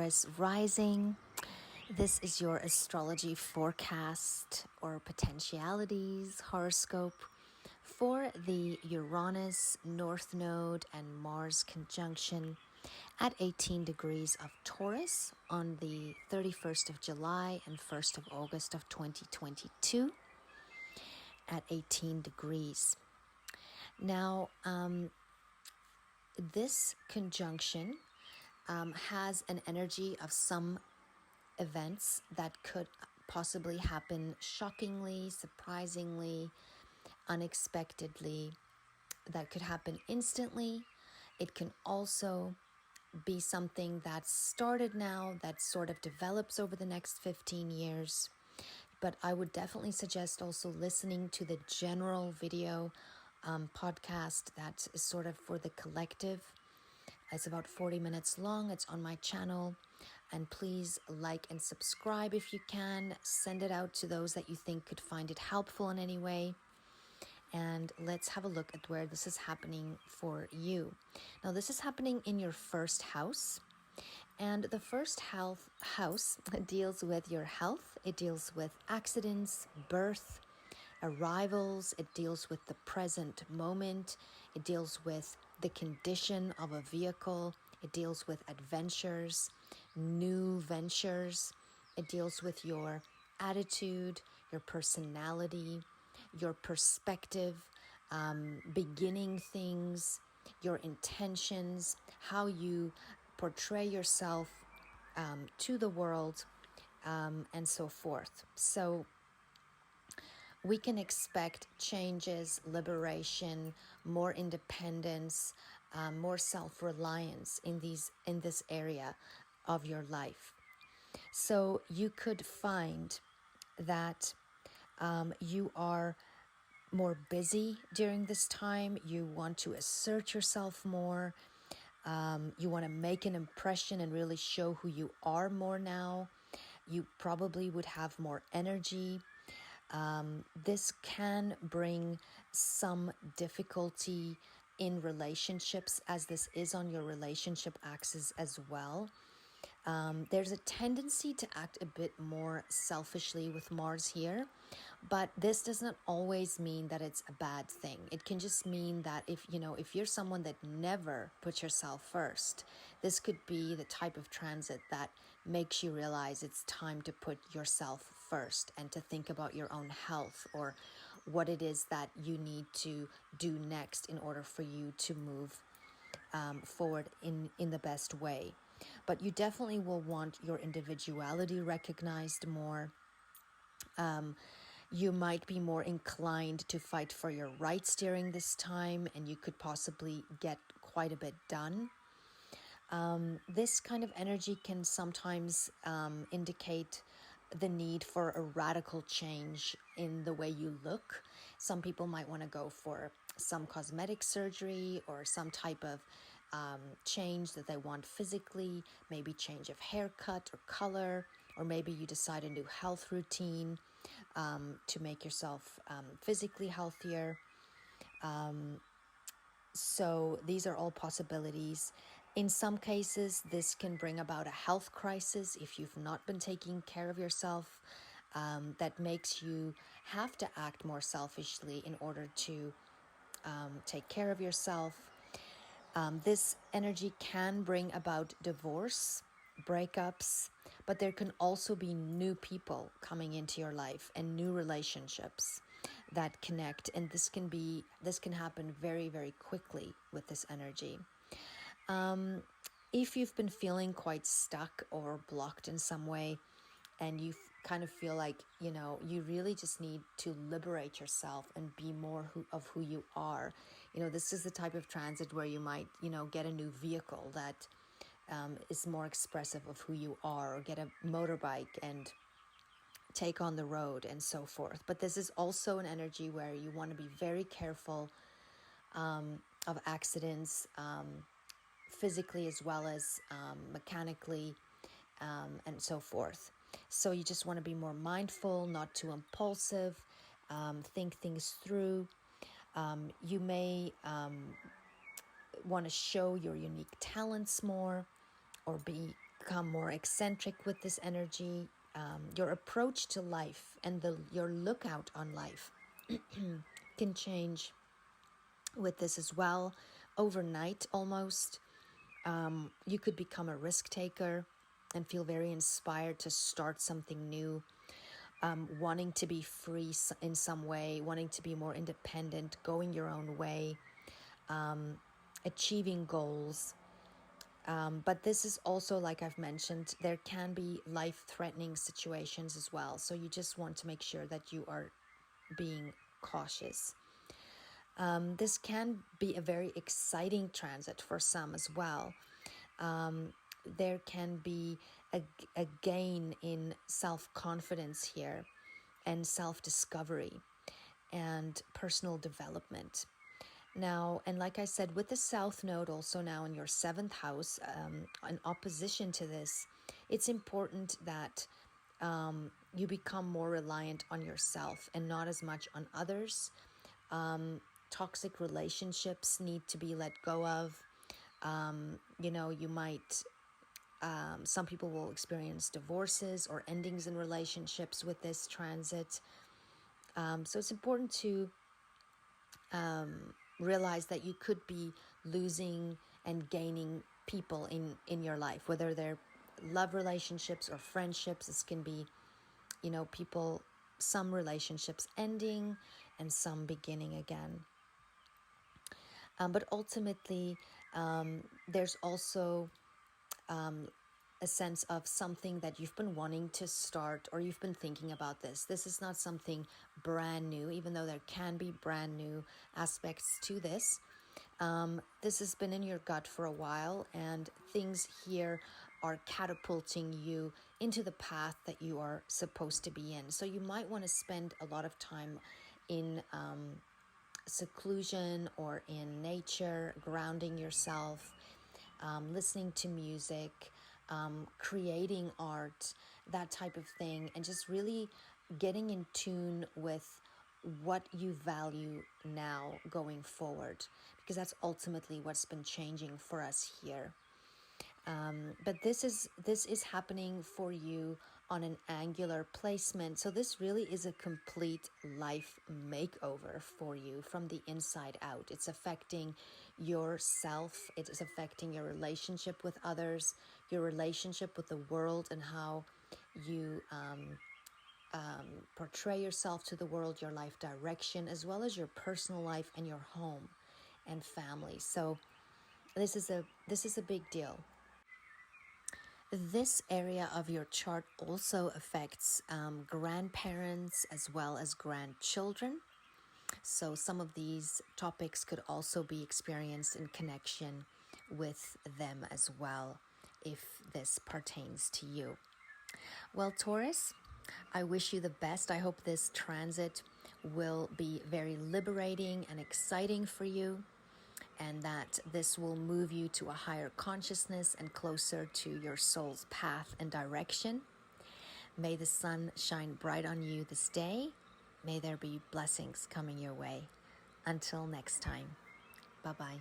Taurus rising. This is your astrology forecast or potentialities horoscope for the Uranus North Node and Mars conjunction at 18 degrees of Taurus on the 31st of July and 1st of August of 2022 at 18 degrees. Now, this conjunction has an energy of some events that could possibly happen shockingly, surprisingly, unexpectedly, that could happen instantly. It can also be something that started now that sort of develops over the next 15 years. But I would definitely suggest also listening to the general video podcast that is sort of for the collective. It's about 40 minutes long. It's on my channel. And please like and subscribe if you can. Send it out to those that you think could find it helpful in any way. And let's have a look at where this is happening for you. Now, this is happening in your first house. And the first house deals with your health. It deals with accidents, birth, arrivals. It deals with the present moment. It deals with the condition of a vehicle. It deals with adventures, new ventures. It deals with your attitude, your personality, your perspective, beginning things, your intentions, how you portray yourself to the world, and so forth. So we can expect changes, liberation, more independence, more self-reliance in this area of your life. So you could find that you are more busy during this time. You want to assert yourself more. You want to make an impression and really show who you are more now. You probably would have more energy. This can bring some difficulty in relationships, as this is on your relationship axis as well. There's a tendency to act a bit more selfishly with Mars here, but this doesn't always mean that it's a bad thing. It can just mean that if you're someone that never puts yourself first, this could be the type of transit that makes you realize it's time to put yourself first and to think about your own health or what it is that you need to do next in order for you to move forward in the best way. But you definitely will want your individuality recognized more. You might be more inclined to fight for your rights during this time, and you could possibly get quite a bit done. This kind of energy can sometimes indicate the need for a radical change in the way you look. Some people might want to go for some cosmetic surgery or some type of change that they want physically, maybe change of haircut or color, or maybe you decide a new health routine to make yourself physically healthier. So these are all possibilities. In some cases, this can bring about a health crisis if you've not been taking care of yourself. That makes you have to act more selfishly in order to take care of yourself. This energy can bring about divorce, breakups, but there can also be new people coming into your life and new relationships that connect. And this can happen very, very quickly with this energy. If you've been feeling quite stuck or blocked in some way, and you kind of feel like, you really just need to liberate yourself and be more of who you are. This is the type of transit where you might, get a new vehicle that is more expressive of who you are, or get a motorbike and take on the road and so forth. But this is also an energy where you want to be very careful of accidents, physically as well as mechanically, and so forth. So you just want to be more mindful, not too impulsive, think things through. You may want to show your unique talents more, or be become more eccentric with this energy. Your approach to life and your lookout on life can change with this as well, overnight almost. You could become a risk taker and feel very inspired to start something new, wanting to be free in some way, wanting to be more independent, going your own way, achieving goals. But this is also, like I've mentioned, there can be life-threatening situations as well. So you just want to make sure that you are being cautious. This can be a very exciting transit for some as well. There can be a gain in self-confidence here and self-discovery and personal development. Now, and like I said, with the South Node also now in your 7th house, in opposition to this, it's important that you become more reliant on yourself and not as much on others. Toxic relationships need to be let go of. You might, some people will experience divorces or endings in relationships with this transit. So it's important to realize that you could be losing and gaining people in your life, whether they're love relationships or friendships. This can be, people, some relationships ending and some beginning again. But ultimately, there's also a sense of something that you've been wanting to start, or you've been thinking about this. This is not something brand new, even though there can be brand new aspects to this. This has been in your gut for a while, and things here are catapulting you into the path that you are supposed to be in. So you might want to spend a lot of time in seclusion or in nature, grounding yourself, listening to music, creating art, that type of thing, and just really getting in tune with what you value now going forward, because that's ultimately what's been changing for us here. But this is happening for you on an angular placement. So this really is a complete life makeover for you from the inside out. It's affecting yourself. It is affecting your relationship with others, your relationship with the world, and how you portray yourself to the world, your life direction, as well as your personal life and your home and family. So this is a big deal. This area of your chart also affects grandparents as well as grandchildren. So some of these topics could also be experienced in connection with them as well, if this pertains to you. Well, Taurus, I wish you the best. I hope this transit will be very liberating and exciting for you, and that this will move you to a higher consciousness and closer to your soul's path and direction. May the sun shine bright on you this day. May there be blessings coming your way. Until next time, bye-bye.